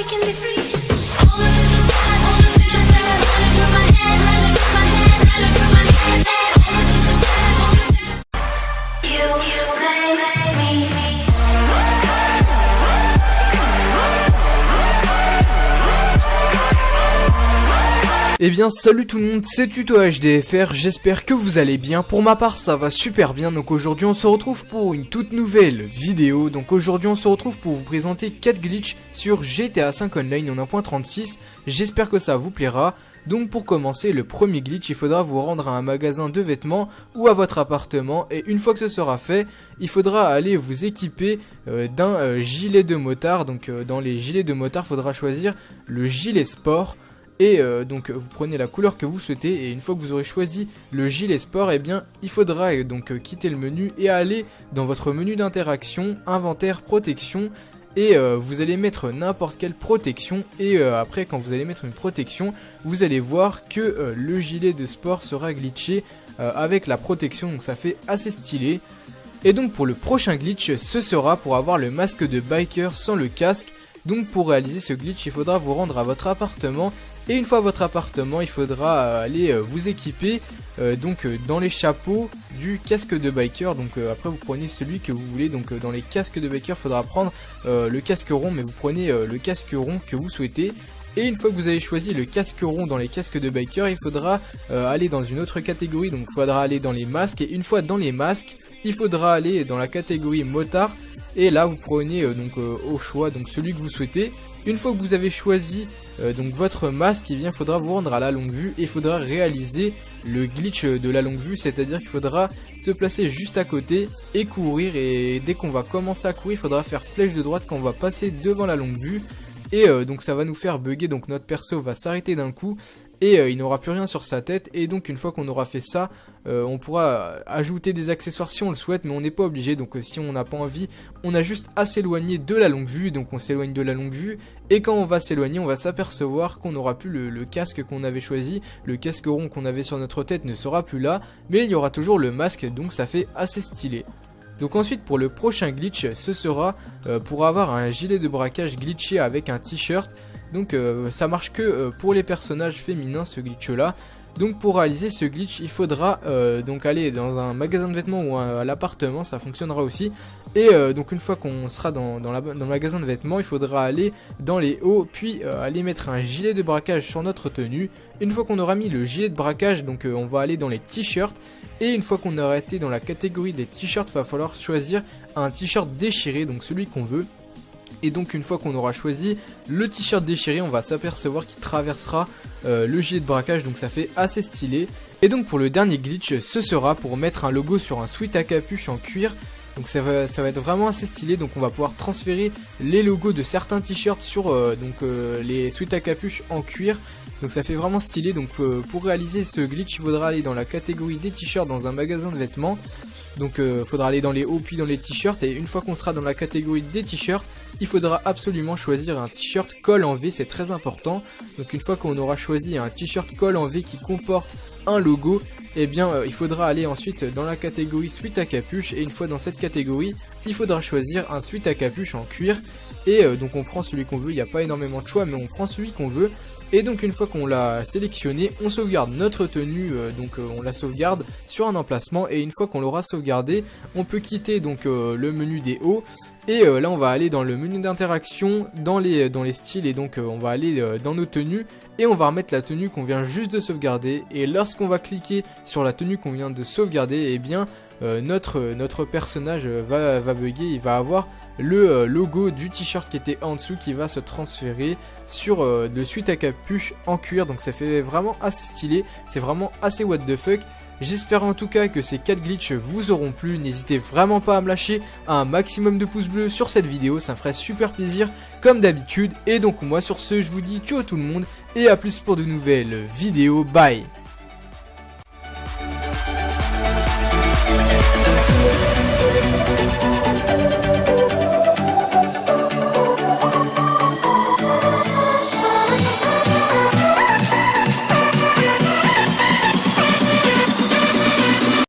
we can be free. All the things I said, all the things I said, running through my head, running through my head, running through my head. All the things I said, all the things I said. You make me. Eh bien salut tout le monde, c'est Tuto HDFR, j'espère que vous allez bien. Pour ma part ça va super bien, donc aujourd'hui on se retrouve pour une toute nouvelle vidéo. Donc aujourd'hui on se retrouve pour vous présenter 4 glitches sur GTA 5 Online en 1.36. J'espère que ça vous plaira. Donc pour commencer, le premier glitch, il faudra vous rendre à un magasin de vêtements ou à votre appartement. Et une fois que ce sera fait, il faudra aller vous équiper d'un gilet de motard. Donc dans les gilets de motard, il faudra choisir le gilet sport. Et donc vous prenez la couleur que vous souhaitez, et une fois que vous aurez choisi le gilet sport, eh bien il faudra donc quitter le menu et aller dans votre menu d'interaction, inventaire, protection, et vous allez mettre n'importe quelle protection, et après quand vous allez mettre une protection, vous allez voir que le gilet de sport sera glitché avec la protection, donc ça fait assez stylé. Et donc pour le prochain glitch, ce sera pour avoir le masque de biker sans le casque. Donc pour réaliser ce glitch, il faudra vous rendre à votre appartement. Et une fois à votre appartement, il faudra aller vous équiper dans les chapeaux du casque de biker. Donc après vous prenez celui que vous voulez. Donc dans les casques de biker, il faudra prendre le casque rond, mais vous prenez le casque rond que vous souhaitez. Et une fois que vous avez choisi le casque rond dans les casques de biker, il faudra aller dans une autre catégorie. Donc il faudra aller dans les masques. Et une fois dans les masques, il faudra aller dans la catégorie motard. Et là vous prenez au choix donc celui que vous souhaitez. Une fois que vous avez choisi donc votre masque, il faudra vous rendre à la longue vue et il faudra réaliser le glitch de la longue vue, c'est-à-dire qu'il faudra se placer juste à côté et courir, et dès qu'on va commencer à courir, il faudra faire flèche de droite quand on va passer devant la longue vue. Et donc ça va nous faire bugger, donc notre perso va s'arrêter d'un coup et il n'aura plus rien sur sa tête. Et donc une fois qu'on aura fait ça, on pourra ajouter des accessoires si on le souhaite, mais on n'est pas obligé. Donc si on n'a pas envie, on a juste à s'éloigner de la longue vue. Donc on s'éloigne de la longue vue, et quand on va s'éloigner, on va s'apercevoir qu'on n'aura plus le casque qu'on avait choisi. Le casque rond qu'on avait sur notre tête ne sera plus là, mais il y aura toujours le masque, donc ça fait assez stylé. Donc ensuite pour le prochain glitch, ce sera pour avoir un gilet de braquage glitché avec un t-shirt. Donc ça marche que pour les personnages féminins, ce glitch là. Donc pour réaliser ce glitch, il faudra donc aller dans un magasin de vêtements ou à l'appartement, ça fonctionnera aussi. Et donc une fois qu'on sera dans le magasin de vêtements, il faudra aller dans les hauts, puis aller mettre un gilet de braquage sur notre tenue. Une fois qu'on aura mis le gilet de braquage, donc on va aller dans les t-shirts. Et une fois qu'on aura été dans la catégorie des t-shirts, il va falloir choisir un t-shirt déchiré, donc celui qu'on veut. Et donc une fois qu'on aura choisi le t-shirt déchiré, on va s'apercevoir qu'il traversera le gilet de braquage, donc ça fait assez stylé. Et donc pour le dernier glitch, ce sera pour mettre un logo sur un sweat à capuche en cuir. Donc ça va être vraiment assez stylé, donc on va pouvoir transférer les logos de certains t-shirts sur les sweats à capuche en cuir. Donc ça fait vraiment stylé. Donc pour réaliser ce glitch, il faudra aller dans la catégorie des t-shirts dans un magasin de vêtements. Donc il faudra aller dans les hauts puis dans les t-shirts, et une fois qu'on sera dans la catégorie des t-shirts, il faudra absolument choisir un t-shirt col en V, c'est très important. Donc une fois qu'on aura choisi un t-shirt col en V qui comporte un logo, eh bien il faudra aller ensuite dans la catégorie sweat à capuche, et une fois dans cette catégorie, il faudra choisir un sweat à capuche en cuir. Et donc on prend celui qu'on veut, il n'y a pas énormément de choix, mais on prend celui qu'on veut. Et donc une fois qu'on l'a sélectionné, on sauvegarde notre tenue, on la sauvegarde sur un emplacement, et une fois qu'on l'aura sauvegardé, on peut quitter donc le menu des hauts, et là on va aller dans le menu d'interaction, dans les styles, et donc on va aller dans nos tenues, et on va remettre la tenue qu'on vient juste de sauvegarder. Et lorsqu'on va cliquer sur la tenue qu'on vient de sauvegarder, eh bien notre personnage va bugger, il va avoir le logo du t-shirt qui était en dessous qui va se transférer sur le sweat à capuche en cuir. Donc ça fait vraiment assez stylé, c'est vraiment assez what the fuck. J'espère en tout cas que ces 4 glitches vous auront plu. N'hésitez vraiment pas à me lâcher un maximum de pouces bleus sur cette vidéo, ça me ferait super plaisir comme d'habitude. Et donc moi sur ce, je vous dis ciao tout le monde, et à plus pour de nouvelles vidéos, bye.